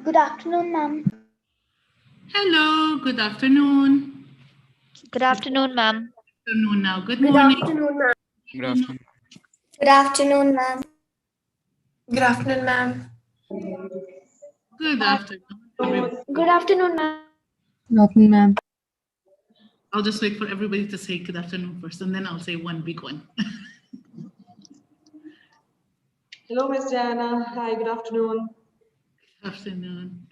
Good afternoon, ma'am. Hello, good afternoon. Good afternoon, ma'am. Good afternoon now. Good morning. Good afternoon, ma'am. Good afternoon. Good afternoon, ma'am. Good afternoon, ma'am. Good afternoon, everybody. Good afternoon, ma'am. Good afternoon, ma'am. I'll just wait for everybody to say good afternoon first, and then I'll say one big one. Hello, Miss Diana. Hi, good afternoon. Good afternoon.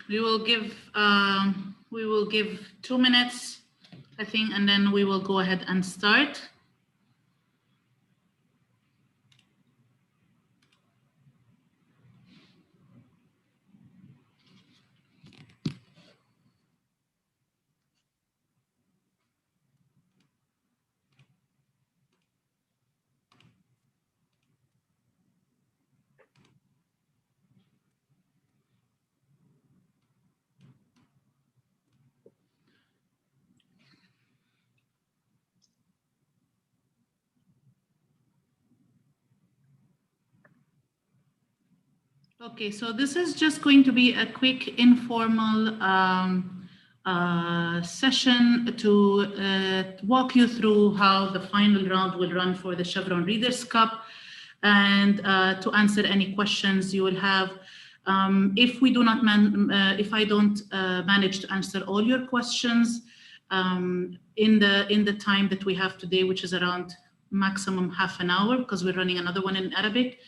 We will give 2 minutes, I think, and then we will go ahead and start. Okay, so this is just going to be a quick informal session to walk you through how the final round will run for the Chevron Readers Cup and to answer any questions you will have. If I don't manage to answer all your questions in the time that we have today, which is around maximum half an hour, because we're running another one in Arabic.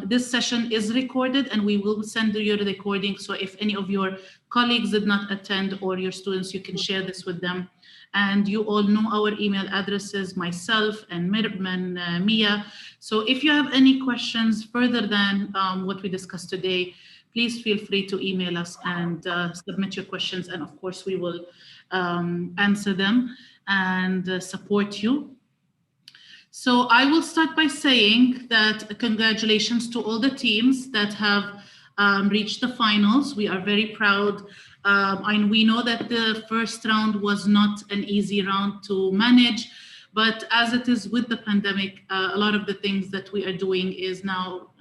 This session is recorded and we will send you the recording. So if any of your colleagues did not attend or your students, you can share this with them. And you all know our email addresses, myself and Mia. So if you have any questions further than what we discussed today, please feel free to email us and submit your questions. And of course, we will answer them and support you. So I will start by saying that congratulations to all the teams that have reached the finals. We are very proud. And we know that the first round was not an easy round to manage, but as it is with the pandemic, a lot of the things that we are doing is now,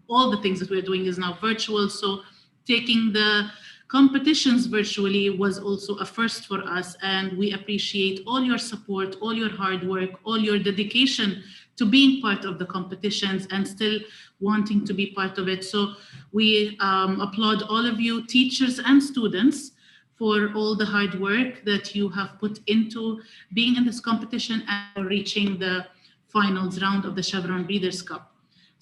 all the things that we're doing is now virtual. So taking the competitions virtually was also a first for us, and we appreciate all your support, all your hard work, all your dedication to being part of the competitions and still wanting to be part of it. So we applaud all of you, teachers and students, for all the hard work that you have put into being in this competition and reaching the finals round of the Chevron Readers Cup.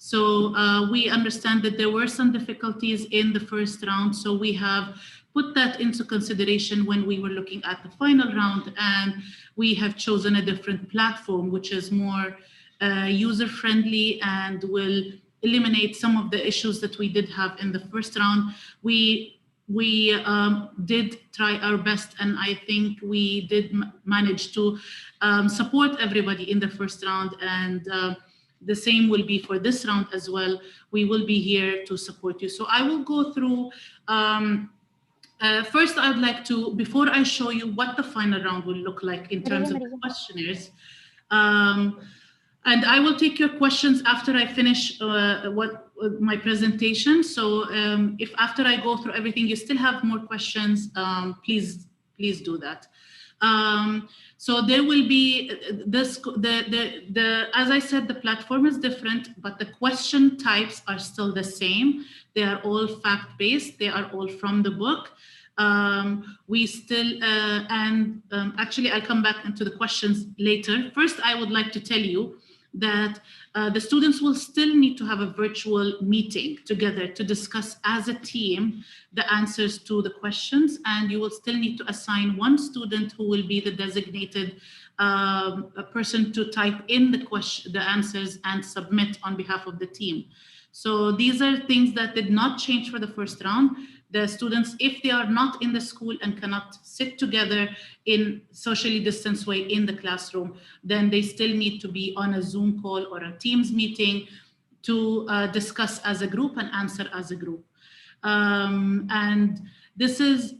So we understand that there were some difficulties in the first round. So we have put that into consideration when we were looking at the final round, and we have chosen a different platform, which is more user-friendly and will eliminate some of the issues that we did have in the first round. We did try our best, and I think we did manage to support everybody in the first round, and the same will be for this round as well. We will be here to support you. So I will go through, first I'd like to, before I show you what the final round will look like in terms of the questionnaires, and I will take your questions after I finish my presentation. So if after I go through everything, you still have more questions, please do that. So there will be this, as I said, the platform is different, but the question types are still the same. They are all fact-based. They are all from the book. We still, actually I'll come back into the questions later. First, I would like to tell you that the students will still need to have a virtual meeting together to discuss as a team the answers to the questions, and you will still need to assign one student who will be the designated person to type in the answers and submit on behalf of the team. So these are things that did not change for the first round. The students, if they are not in the school and cannot sit together in socially distanced way in the classroom, then they still need to be on a Zoom call or a Teams meeting to discuss as a group and answer as a group. And this is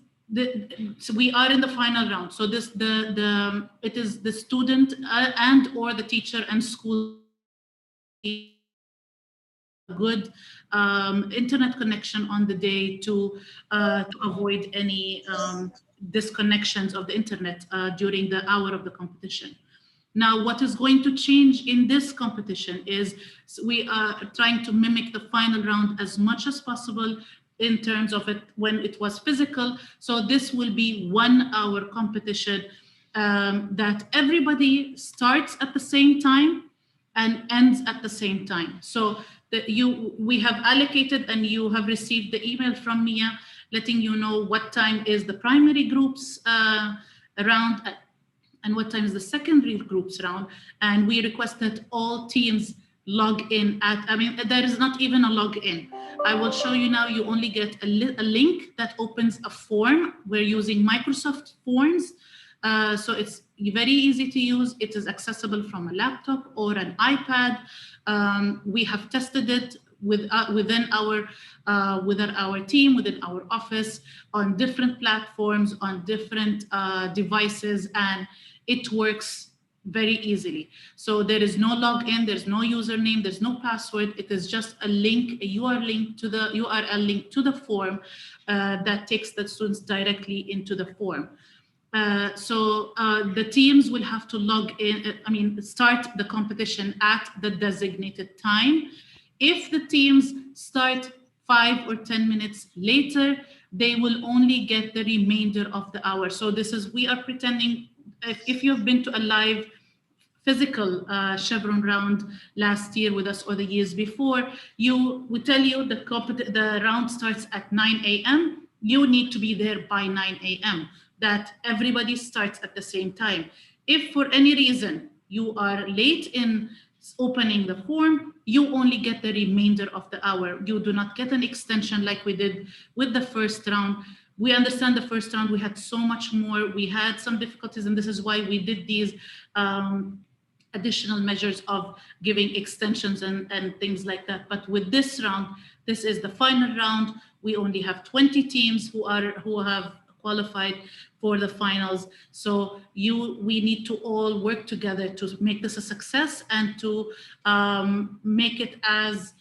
so we are in the final round. So it is the student and or the teacher and school good internet connection on the day to avoid any disconnections of the internet during the hour of the competition. Now, what is going to change in this competition is we are trying to mimic the final round as much as possible in terms of it when it was physical. So this will be 1 hour competition that everybody starts at the same time and ends at the same time. So we have allocated and you have received the email from Mia letting you know what time is the primary groups round and what time is the secondary groups round. And we request that all teams log in at, I mean, there is not even a login. I will show you now, you only get a link that opens a form. We're using Microsoft Forms. So it's very easy to use. It is accessible from a laptop or an iPad. We have tested it within our team, within our office, on different platforms, on different devices, and it works very easily. So there is no login, there's no username, there's no password. It is just a link, a URL link to the form that takes the students directly into the form. So the teams will have to log in, start the competition at the designated time. If the teams start 5 or 10 minutes later, they will only get the remainder of the hour. So this is, we are pretending, if you've been to a live physical Chevron round last year with us or the years before, we tell you the round starts at 9 a.m. You need to be there by 9 a.m. that everybody starts at the same time. If for any reason you are late in opening the form, you only get the remainder of the hour. You do not get an extension like we did with the first round. We understand the first round, we had so much more. We had some difficulties, and this is why we did these additional measures of giving extensions and things like that. But with this round, this is the final round. We only have 20 teams who have qualified for the finals. So we need to all work together to make this a success and to make it as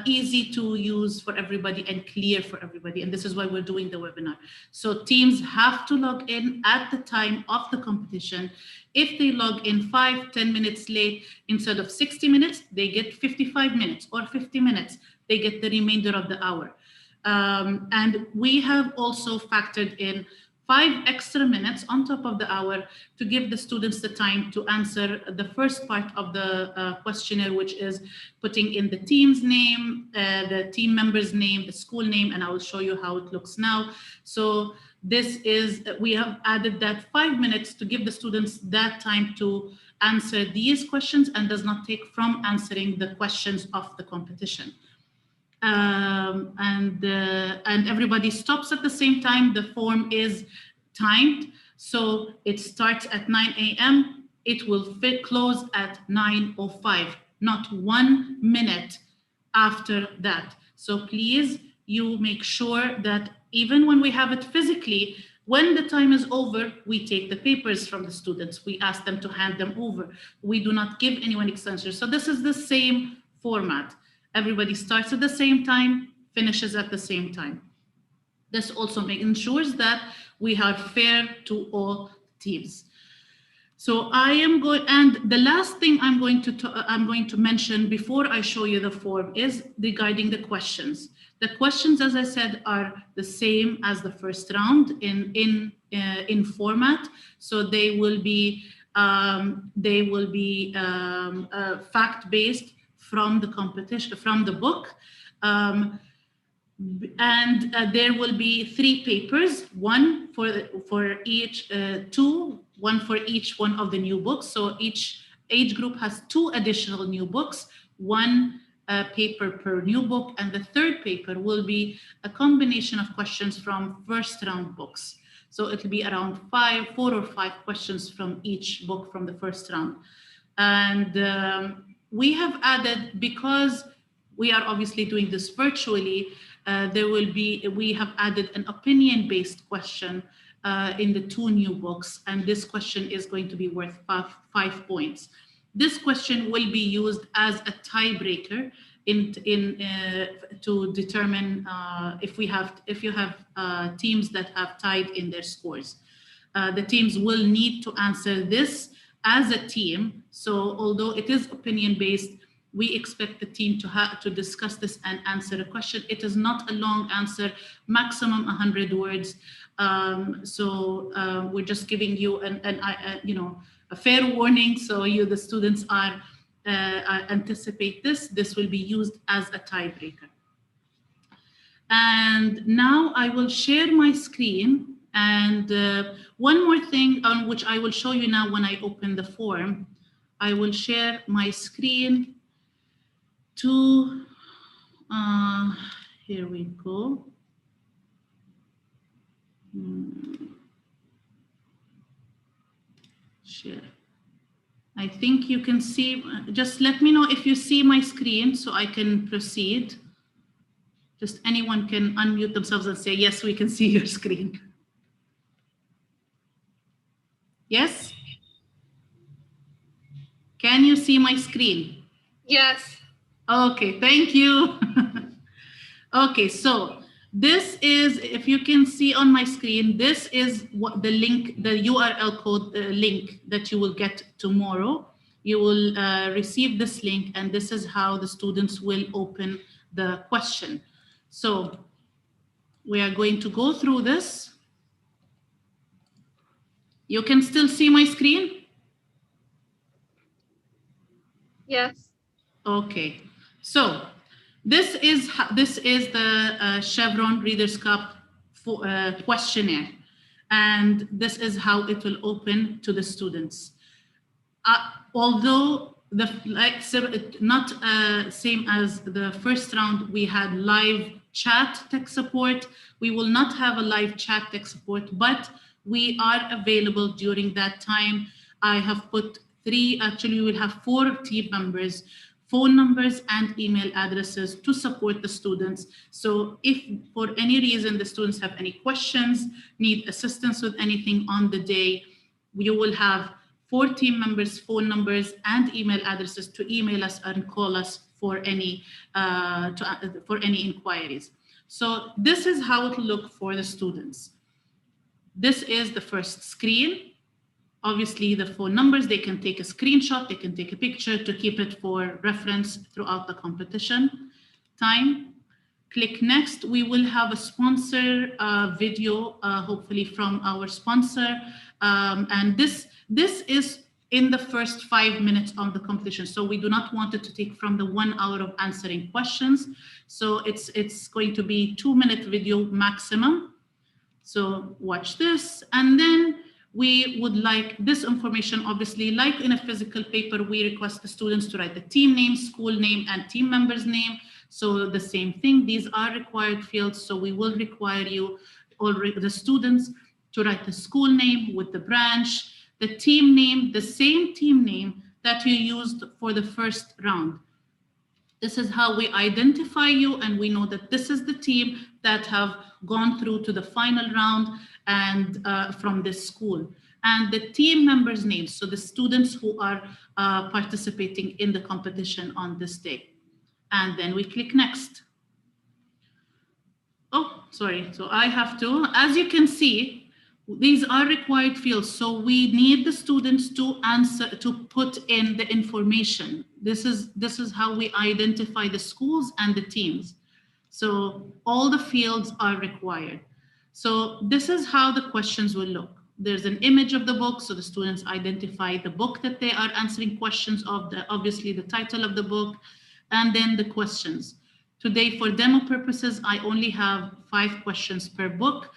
easy to use for everybody and clear for everybody. And this is why we're doing the webinar. So teams have to log in at the time of the competition. If they log in 5-10 minutes late, instead of 60 minutes, they get 55 minutes or 50 minutes. They get the remainder of the hour. And we have also factored in 5 extra minutes on top of the hour to give the students the time to answer the first part of the questionnaire, which is putting in the team's name, the team member's name, the school name, and I will show you how it looks now. So this is, we have added that 5 minutes to give the students that time to answer these questions and does not take from answering the questions of the competition. And everybody stops at the same time. The form is timed, so it starts at 9 a.m. It will close at 9:05, not 1 minute after that. So please, you make sure that even when we have it physically, when the time is over, we take the papers from the students. We ask them to hand them over. We do not give anyone extensions. So this is the same format. Everybody starts at the same time, finishes at the same time. This also ensures that we are fair to all teams. So I am going, and the last thing I'm going to mention before I show you the form is regarding the questions. The questions, as I said, are the same as the first round in format. So they will be fact-based from the competition, from the book. And there will be 3 papers, one for each, one for each one of the new books. So each age group has 2 additional new books, 1 paper per new book, and the third paper will be a combination of questions from first round books. So it'll be around 4 or 5 questions from each book from the first round. And we have added, because we are obviously doing this virtually, we have added an opinion-based question in the 2 new books, and this question is going to be worth 5 points. This question will be used as a tiebreaker to determine if you have teams that have tied in their scores. The teams will need to answer this as a team. So although it is opinion-based, we expect the team to discuss this and answer a question. It is not a long answer, maximum 100 words. We're just giving you a fair warning, so the students are anticipate this. This will be used as a tiebreaker. And now I will share my screen. And one more thing on which I will show you now when I open the form, I will share my screen to, here we go. Share. I think you can see, just let me know if you see my screen so I can proceed. Just anyone can unmute themselves and say, yes, we can see your screen. Yes? Can you see my screen? Yes. Okay, thank you. Okay, so this is, if you can see on my screen, this is what the link, the URL code link that you will get tomorrow. You will receive this link, and this is how the students will open the question. So we are going to go through this. You can still see my screen? Yes. Okay, so this is the Chevron Reader's Cup questionnaire, and this is how it will open to the students. Although not same as the first round, we had live chat tech support. We will not have a live chat tech support, but we are available during that time. I have put 3, actually we will have 4 team members, phone numbers and email addresses to support the students. So if for any reason the students have any questions, need assistance with anything on the day, you will have 4 team members, phone numbers and email addresses to email us and call us for any inquiries. So this is how it will look for the students. This is the first screen. Obviously, the phone numbers, they can take a screenshot, they can take a picture to keep it for reference throughout the competition time. Click next. We will have a sponsor video, hopefully from our sponsor. And this is in the first 5 minutes of the competition. So we do not want it to take from the 1 hour of answering questions. So it's going to be 2-minute video maximum. So watch this, and then we would like this information, obviously, like in a physical paper, we request the students to write the team name, school name, and team member's name. So the same thing, these are required fields. So we will require you, or the students, to write the school name with the branch, the team name, the same team name that you used for the first round. This is how we identify you, and we know that this is the team that have gone through to the final round and from this school. And the team members' names, so the students who are participating in the competition on this day. And then we click next. Oh, sorry, so I have to, as you can see, these are required fields. So we need the students to answer, to put in the information. This is how we identify the schools and the teams. So all the fields are required. So this is how the questions will look. There's an image of the book, so the students identify the book that they are answering questions of, obviously the title of the book, and then the questions. Today, for demo purposes, I only have 5 questions per book.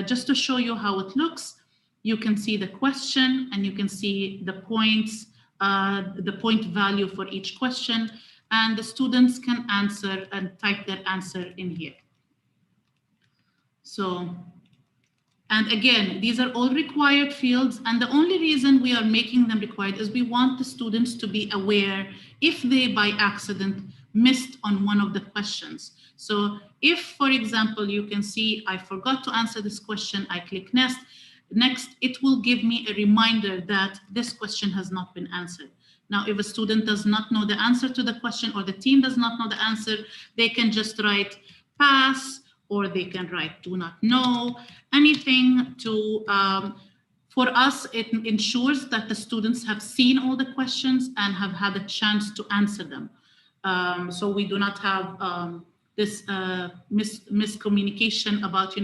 Just to show you how it looks, you can see the question and you can see the points, the point value for each question, and the students can answer and type their answer in here. So, and again, these are all required fields, and the only reason we are making them required is we want the students to be aware if they by accident missed on one of the questions. So if, for example, you can see, I forgot to answer this question, I click next, it will give me a reminder that this question has not been answered. Now, if a student does not know the answer to the question or the team does not know the answer, they can just write pass, or they can write do not know, anything to, for us, it ensures that the students have seen all the questions and have had a chance to answer them. So we do not have this miscommunication about,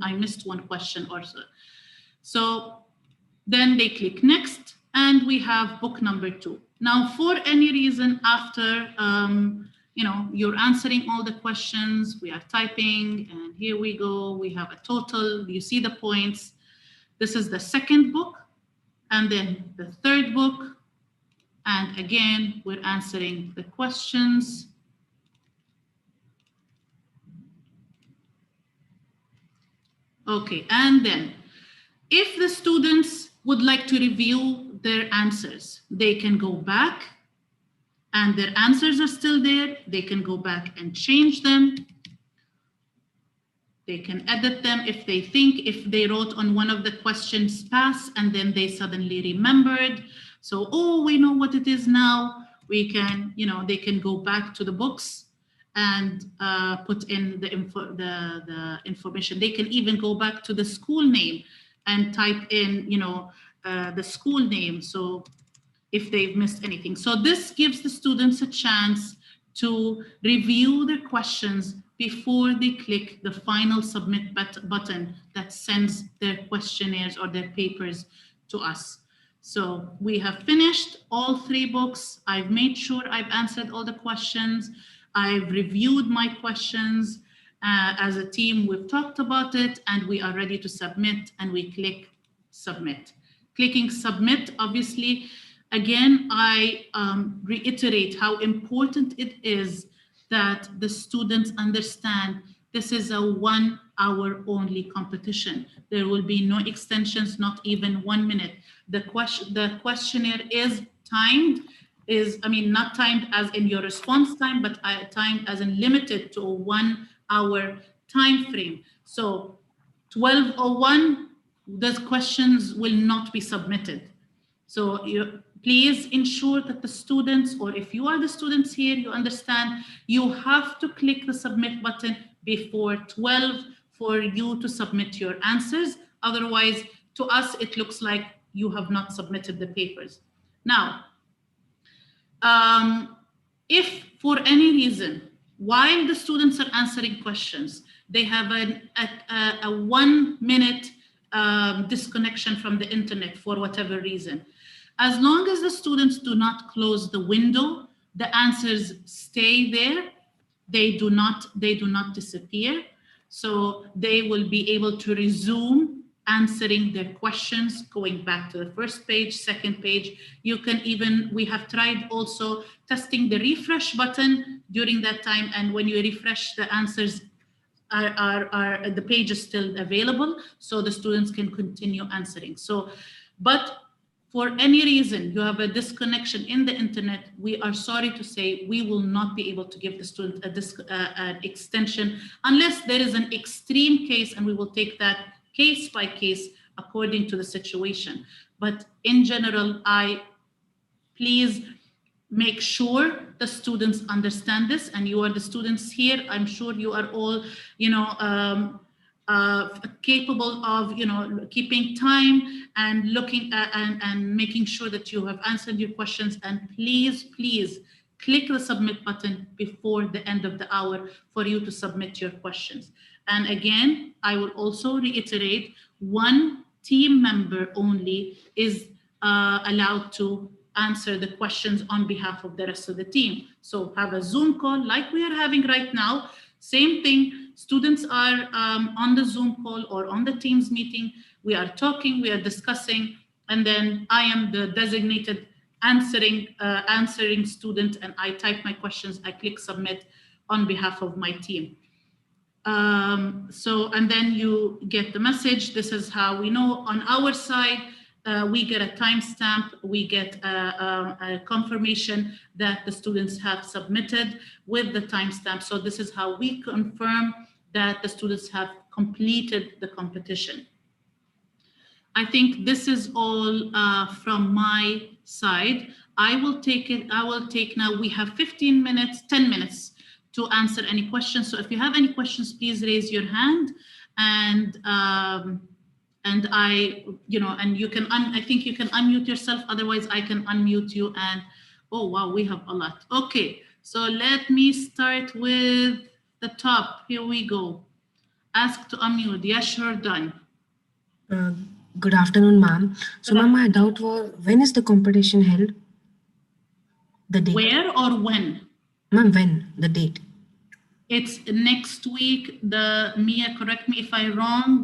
I missed one question or so. So then they click next, and we have book number 2. Now, for any reason after, you're answering all the questions, we are typing, and here we go, we have a total, you see the points. This is the second book, and then the third book. And again, we're answering the questions. Okay, and then if the students would like to review their answers, they can go back, and their answers are still there. They can go back and change them. They can edit them if they think, if they wrote on one of the questions pass, and then they suddenly remembered. So, oh, we know what it is now. We can, they can go back to the books and put in the information. They can even go back to the school name and type in, the school name. So if they've missed anything. So this gives the students a chance to review their questions before they click the final submit button that sends their questionnaires or their papers to us. So we have finished all 3 books. I've made sure I've answered all the questions. I've reviewed my questions. As a team, we've talked about it, and we are ready to submit, and we click submit. Clicking submit, obviously, again, I reiterate how important it is that the students understand this is a 1 hour only competition. There will be no extensions, not even 1 minute. The questionnaire is timed, not timed as in your response time, but timed as in limited to a 1 hour time frame. So 12:01, those questions will not be submitted. So please ensure that the students, or if you are the students here, you understand you have to click the submit button before 12 for you to submit your answers. Otherwise, to us, it looks like you have not submitted the papers. Now, if for any reason, while the students are answering questions, they have a 1 minute disconnection from the internet for whatever reason, as long as the students do not close the window, the answers stay there. They do not disappear. So they will be able to resume answering their questions, going back to the first page, second page. You can even, we have tried also testing the refresh button during that time. And when you refresh, the answers the page is still available, so the students can continue answering. So, but for any reason you have a disconnection in the internet, we are sorry to say we will not be able to give the student an extension unless there is an extreme case, and we will take that case by case according to the situation. But in general, please make sure the students understand this, and you are the students here. I'm sure you are all, capable of, keeping time and looking at and making sure that you have answered your questions. And please, please click the submit button before the end of the hour for you to submit your questions. And again, I will also reiterate, 1 team member only is allowed to answer the questions on behalf of the rest of the team. So have a Zoom call like we are having right now. Same thing, students are on the Zoom call or on the Teams meeting. We are talking, we are discussing, and then I am the designated answering student, and I type my questions, I click submit on behalf of my team. And then you get the message. This is how we know on our side we get a timestamp, we get a confirmation that the students have submitted with the timestamp. So this is how we confirm that the students have completed the competition. I think this is all from my side. I will take now, we have 15 minutes, 10 minutes to answer any questions. So if you have any questions, please raise your hand, and you can, I think you can unmute yourself. Otherwise I can unmute you. And oh, wow, we have a lot. Okay, so let me start with the top. Here we go. Ask to unmute. Yes, sure, done. Good afternoon, ma'am. So, ma'am, my doubt was, when is the competition held? The date. Where or when? Ma'am, when? The date. It's next week. Mia, correct me if I'm wrong.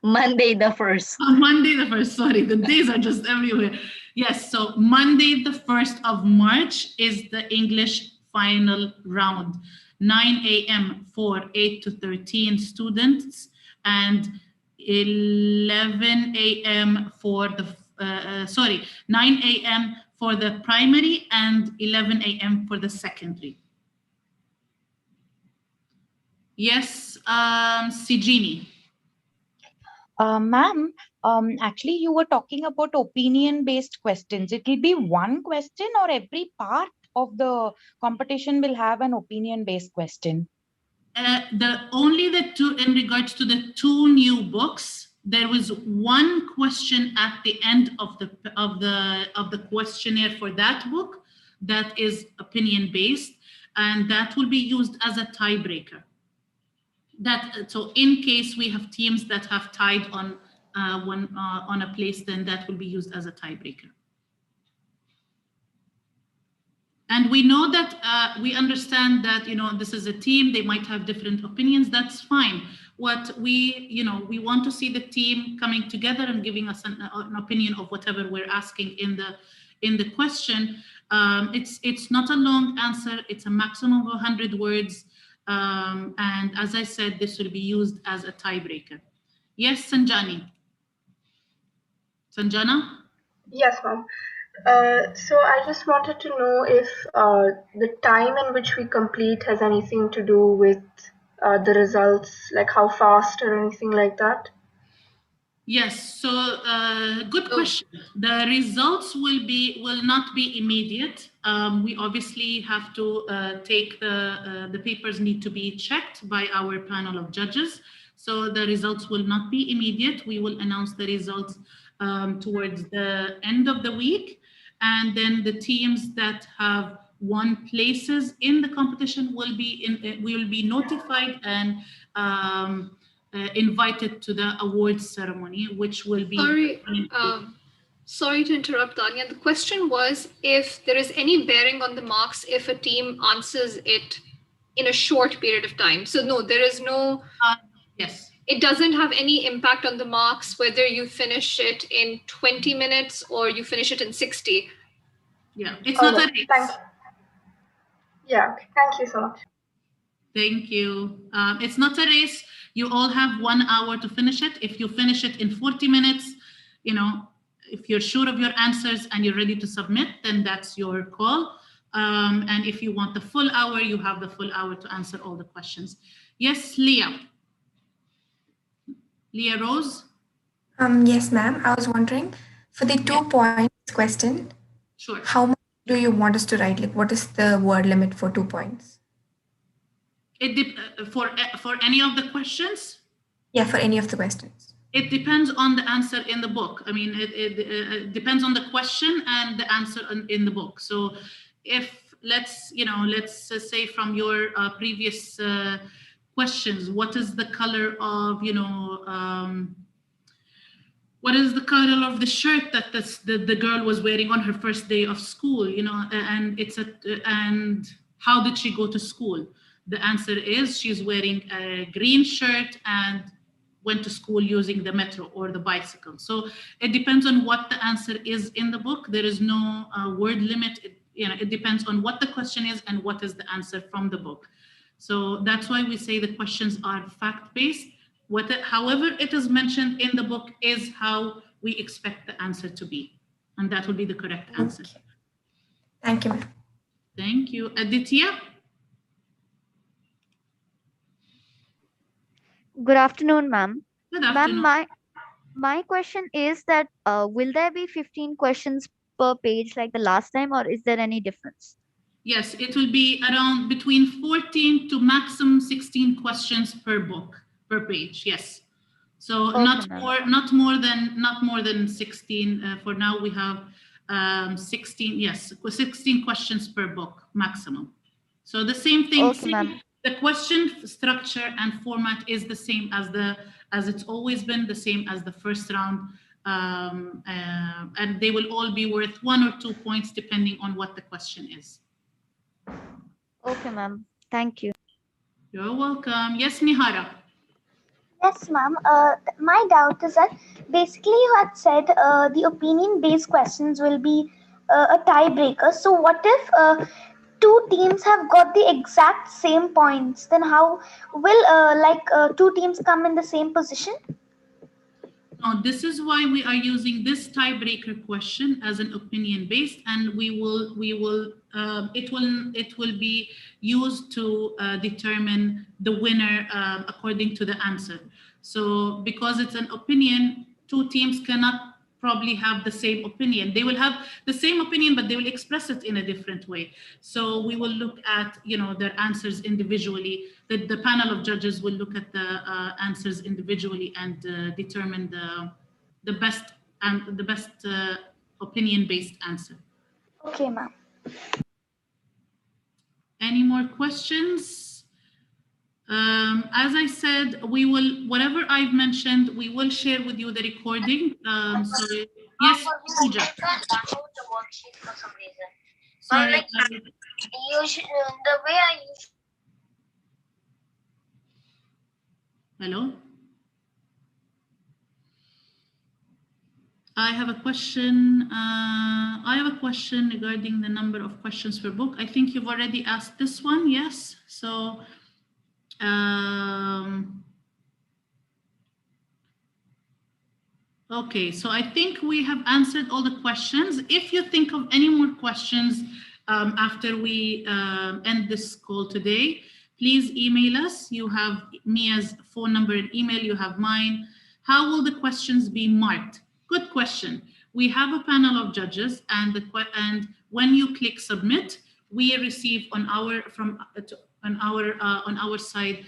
Monday the 1st. Monday the 1st, sorry, the days are just everywhere. Yes, so Monday the 1st of March is the English final round. 9 a.m. for 8 to 13 students, and 11 a.m. for the, 9 a.m. for the primary and 11 a.m. for the secondary. Yes, Sijini. Ma'am, actually you were talking about opinion-based questions. It will be one question, or every part of the competition will have an opinion-based question? Only the two, in regards to the two new books, there was one question at the end of the questionnaire for that book that is opinion-based, and that will be used as a tiebreaker. So in case we have teams that have tied on on a place, then that will be used as a tiebreaker. And we know that we understand that, this is a team, they might have different opinions, that's fine. What we want to see the team coming together and giving us an opinion of whatever we're asking in the question. It's not a long answer, it's a maximum of 100 words. And as I said, this will be used as a tiebreaker. Yes, Sanjani. Sanjana? Yes, ma'am. So I just wanted to know if the time in which we complete has anything to do with the results, like how fast or anything like that. Yes, so good question. The results will not be immediate. We obviously have to take the papers need to be checked by our panel of judges. So the results will not be immediate. We will announce the results towards the end of the week. And then the teams that have won places in the competition will be notified and invited to the awards ceremony, which will be... Sorry to interrupt, Dania. The question was if there is any bearing on the marks if a team answers it in a short period of time. So no, there is no... yes. It doesn't have any impact on the marks, whether you finish it in 20 minutes or you finish it in 60. Yeah, it's not a race. Thank you. Yeah, okay. Thank you so much. Thank you. It's not a race. You all have 1 hour to finish it. If you finish it in 40 minutes, if you're sure of your answers and you're ready to submit, then that's your call. And if you want the full hour, you have the full hour to answer all the questions. Yes, Leah. Leah Rose? Yes, ma'am. I was wondering, for the 2 points question, sure. How much do you want us to write? Like, what is the word limit for 2 points? For any of the questions? Yeah, for any of the questions. It depends on the answer in the book. I mean, it depends on the question and the answer in the book. So if let's say from your previous questions, what is the color of, what is the color of the shirt that the girl was wearing on her first day of school, and how did she go to school? The answer is she's wearing a green shirt and went to school using the metro or the bicycle. So it depends on what the answer is in the book. There is no word limit. It depends on what the question is and what is the answer from the book. So that's why we say the questions are fact-based. however it is mentioned in the book is how we expect the answer to be. And that will be the correct answer. Okay. Thank you, ma'am. Thank you. Aditya? Good afternoon, ma'am. Good Ma'am, afternoon. my question is that will there be 15 questions per page like the last time, or is there any difference? Yes, it will be around between 14 to maximum 16 questions per book, per page. Yes. So Okay, not ma'am. not more than 16. For now, we have 16. Yes, 16 questions per book maximum. So the same thing. Okay, ma'am. The question structure and format is the same as it's always been, the same as the first round, and they will all be worth 1 or 2 points depending on what the question is. Okay, ma'am. Thank you. You're welcome. Yes, Nihara. Yes, ma'am. My doubt is that basically you had said the opinion-based questions will be a tiebreaker. So what if two teams have got the exact same points? Then how will two teams come in the same position? No, this is why we are using this tiebreaker question as an opinion-based, and it will be used to determine the winner according to the answer. So because it's an opinion, two teams cannot probably have the same opinion. They will have the same opinion, but they will express it in a different way. So we will look at, their answers individually. The panel of judges will look at the answers individually and determine the best opinion-based answer. Okay, ma'am. Any more questions? As I said, we will, whatever I've mentioned, we will share with you the recording. So yes, Pooja. Sorry. The way I use. Hello. I have a question. I have a question regarding the number of questions per book. I think you've already asked this one. Yes. So. Okay, so I think we have answered all the questions. If you think of any more questions after we end this call today, please email us. You have Mia's phone number and email, you have mine. How will the questions be marked? Good question. We have a panel of judges, and when you click submit, we receive on our side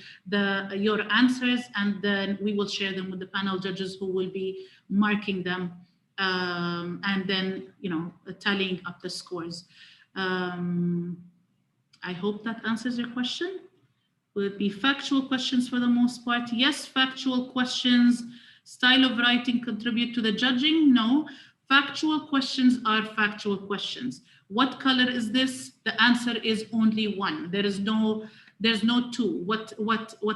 your answers, and then we will share them with the panel judges who will be marking them and then tallying up the scores. I hope that answers your question. Will it be factual questions for the most part? Yes, factual questions. Style of writing contribute to the judging? No. Factual questions are factual questions. What color is this? The answer is only one. There's no two. What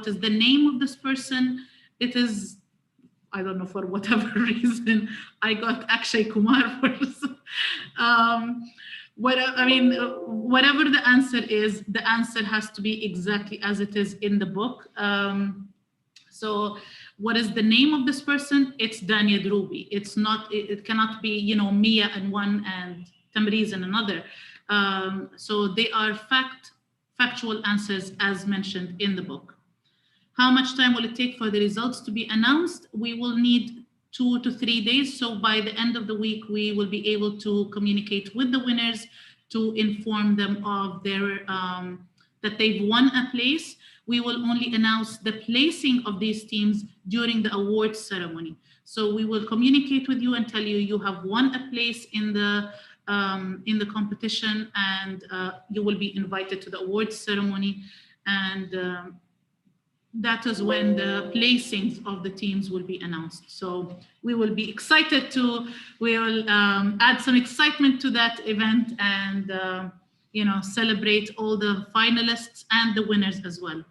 is the name of this person? It is, I don't know, for whatever reason, I got Akshay Kumar first. Whatever the answer is, the answer has to be exactly as it is in the book. So what is the name of this person? It's Dania Drubi. It's not, it cannot be, Mia and one and Tamriz and another. So they are factual answers as mentioned in the book. How much time will it take for the results to be announced? We will need 2 to 3 days. So by the end of the week, we will be able to communicate with the winners to inform them of their that they've won a place. We will only announce the placing of these teams during the awards ceremony. So we will communicate with you and tell you you have won a place in the competition, and you will be invited to the awards ceremony, and that is when the placings of the teams will be announced. So we will be excited we will add some excitement to that event and celebrate all the finalists and the winners as well.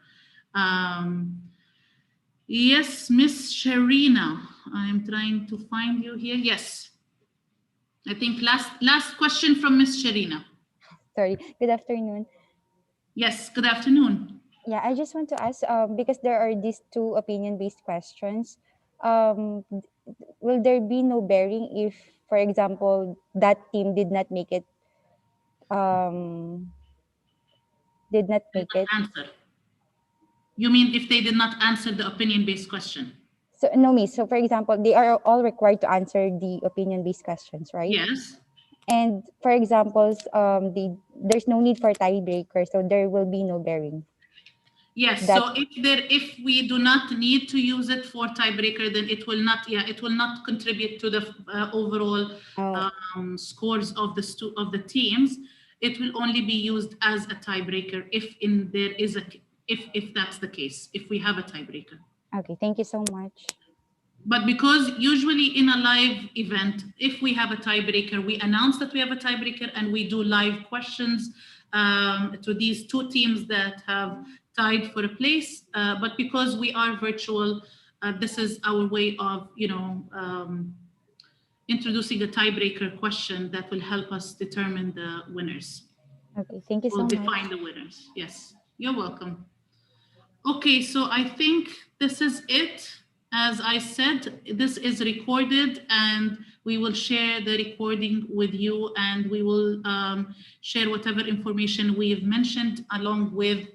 Yes, Miss Sharina, I'm trying to find you here. Yes, I think last question from Miss Sharina. Sorry, good afternoon. Yes, good afternoon. Yeah, I just want to ask, because there are these two opinion-based questions, will there be no bearing if, for example, that team did not make it, um, did not Did make not it? answer. You mean if they did not answer the opinion-based question? So, no, miss. So, for example, they are all required to answer the opinion-based questions, right? Yes. And for examples, there's no need for tiebreaker, so there will be no bearing. Yes, That, so if we do not need to use it for tiebreaker, then it will not, it will not contribute to the overall scores of the teams. It will only be used as a tiebreaker if that's the case, if we have a tiebreaker. okay, thank you so much. But because usually in a live event, if we have a tiebreaker, we announce that we have a tiebreaker and we do live questions to these two teams that have tied for a place. But because we are virtual, this is our way of, introducing a tiebreaker question that will help us determine the winners. Okay, thank you so We'll much. define the winners. Yes, you're welcome. Okay, so I think this is it. As I said, this is recorded and we will share the recording with you, and we will share whatever information we've mentioned along with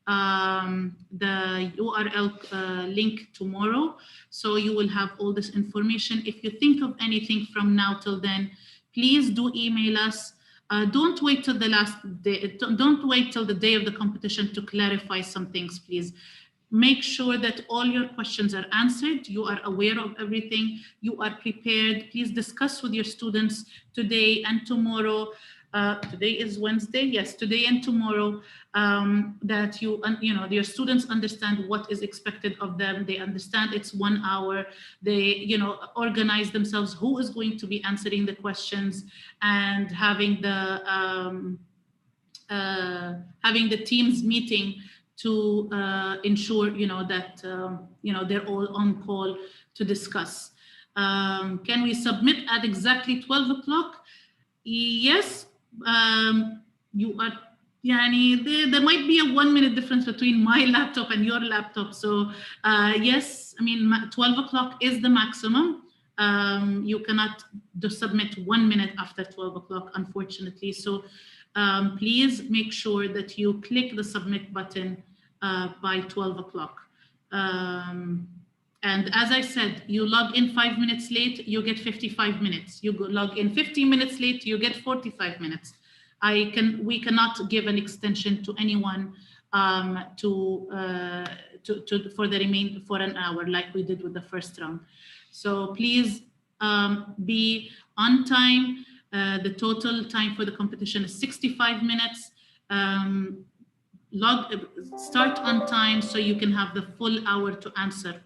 the URL link tomorrow. So you will have all this information. If you think of anything from now till then, please do email us. Don't wait till the last day. Don't wait till the day of the competition to clarify some things, please. Make sure that all your questions are answered. You are aware of everything. You are prepared. Please discuss with your students today and tomorrow. Today is Wednesday. Yes, today and tomorrow, that your students understand what is expected of them. They understand it's 1 hour. They organize themselves. Who is going to be answering the questions, and having the teams meeting to ensure that they're all on call to discuss. Can we submit at exactly 12 o'clock? Yes. You are, there might be a 1 minute difference between my laptop and your laptop. So yes, 12 o'clock is the maximum. You cannot submit 1 minute after 12 o'clock, unfortunately. So please make sure that you click the submit button by 12 o'clock. And as I said, you log in 5 minutes late, you get 55 minutes. You log in 15 minutes late, you get 45 minutes. We cannot give an extension to anyone for an hour like we did with the first round. So please be on time. The total time for the competition is 65 minutes. Start on time so you can have the full hour to answer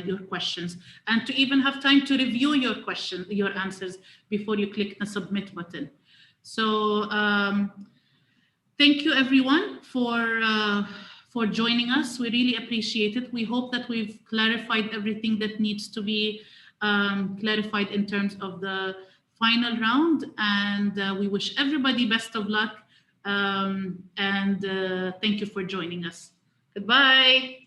your questions, and to even have time to review your answers before you click the submit button. So thank you everyone for joining us. We really appreciate it. We hope that we've clarified everything that needs to be clarified in terms of the final round, and we wish everybody best of luck, and thank you for joining us. Goodbye.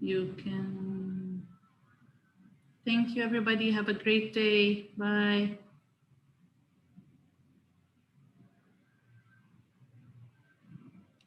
You can. Thank you, everybody. Have a great day. Bye.